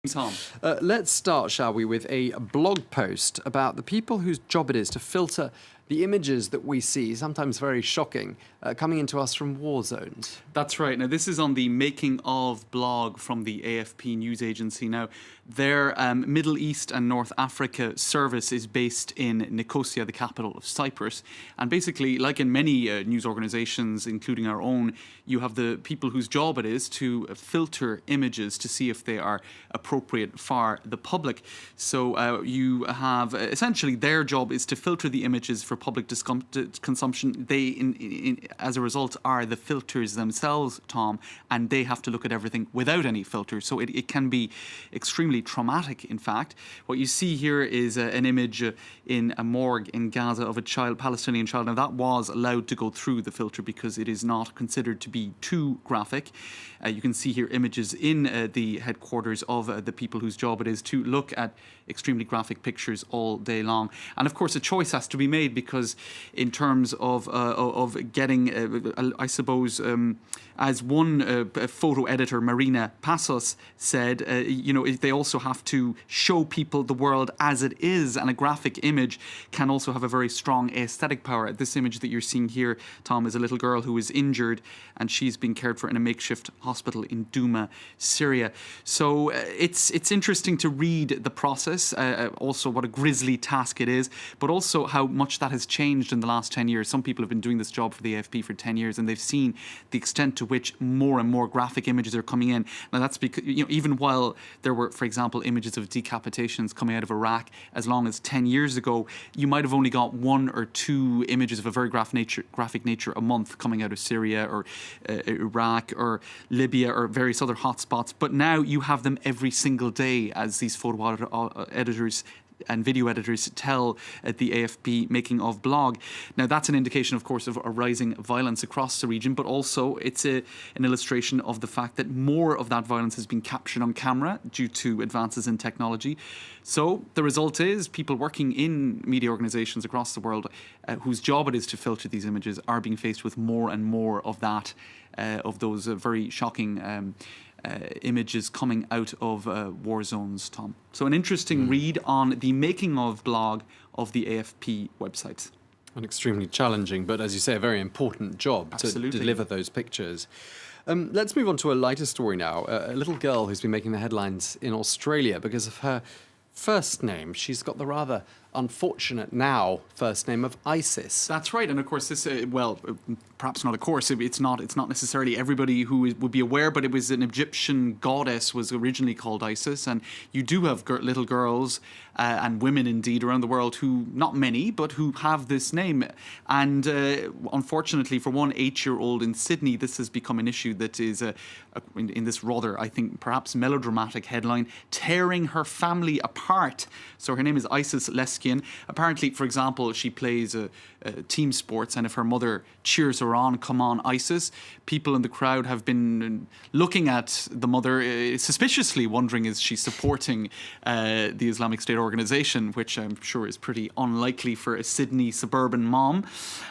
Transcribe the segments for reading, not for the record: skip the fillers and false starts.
Tom. Let's start, shall we, with a blog post about the people whose job it is to filter the images that we see, sometimes very shocking, coming into us from war zones. That's right. Now, this is on the Making of blog from the AFP news agency. Now, their Middle East and North Africa service is based in Nicosia, the capital of Cyprus. And basically, like in many news organizations, including our own, you have the people whose job it is to filter images to see if they are appropriate for the public. So you have, essentially, their job is to filter the images for public consumption. They, as a result, are the filters themselves, Tom, and they have to look at everything without any filters. So it can be extremely traumatic, in fact. What you see here is an image in a morgue in Gaza of a Palestinian child. Now, that was allowed to go through the filter because it is not considered to be too graphic. You can see here images in the headquarters of the people whose job it is to look at extremely graphic pictures all day long. And of course, a choice has to be made because in terms of getting, I suppose, as one photo editor, Marina Passos, said, they also have to show people the world as it is, and a graphic image can also have a very strong aesthetic power. This image that you're seeing here, Tom, is a little girl who is injured and she's being cared for in a makeshift hospital in Douma, Syria. So it's interesting to read the process, also what a grisly task it is, but also how much that has changed in the last 10 years. Some people have been doing this job for the AFP for 10 years and they've seen the extent to which more and more graphic images are coming in. Now that's because, even while there were, for example, images of decapitations coming out of Iraq as long as 10 years ago, you might have only got 1 or 2 images of a very graphic nature a month coming out of Syria or Iraq or Libya or various other hotspots. But now you have them every single day, as these photo editors and video editors tell at the AFP Making of blog. Now, that's an indication, of course, of a rising violence across the region, but also it's an illustration of the fact that more of that violence has been captured on camera due to advances in technology. So the result is people working in media organizations across the world whose job it is to filter these images are being faced with more and more of that, of those very shocking images coming out of war zones, Tom. So an interesting read on the Making of blog of the AFP website. An extremely challenging, but as you say, a very important job Absolutely. To deliver those pictures. Let's move on to a lighter story now. A little girl who's been making the headlines in Australia because of her first name. She's got the rather unfortunate now first name of Isis. That's right, and of course this, perhaps not of course, it's not necessarily everybody who would be aware, but it was an Egyptian goddess was originally called Isis, and you do have little girls and women indeed around the world who, not many, but who have this name. And unfortunately for one 8-year-old in Sydney, this has become an issue that is, in this rather, I think, perhaps melodramatic headline, tearing her family apart. So her name is Isis Leskian. Apparently, for example, she plays team sports, and if her mother cheers her on, "Come on, Isis," people in the crowd have been looking at the mother suspiciously, wondering is she supporting the Islamic State organization, which I'm sure is pretty unlikely for a Sydney suburban mom.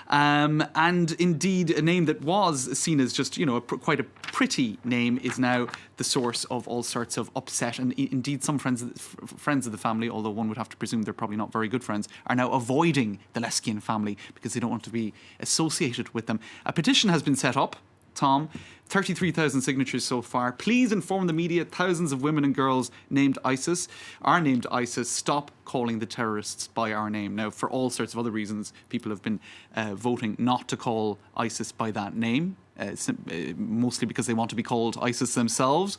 And indeed, a name that was seen as just, quite a pretty name is now the source of all sorts of upset. And indeed, some friends of the family, although one would have to presume they're probably not very good friends, are now avoiding the Leskian family because they don't want to be associated with them. A petition has been set up, Tom, 33,000 signatures so far. Please inform the media. Thousands of women and girls named ISIS are named ISIS. Stop calling the terrorists by our name. Now, for all sorts of other reasons, people have been voting not to call ISIS by that name. Mostly because they want to be called ISIS themselves,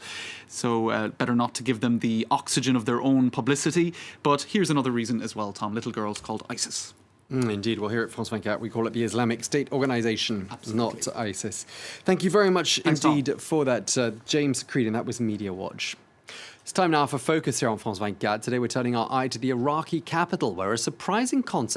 so better not to give them the oxygen of their own publicity. But here's another reason as well, Tom. Little girls called ISIS. Indeed. Well, here at France 24, we call it the Islamic State Organization, not ISIS. Thank you very much indeed for that, James Creed, and that was MEDIAWATCH. It's time now for Focus here on France 24. Today we're turning our eye to the Iraqi capital, where a surprising concept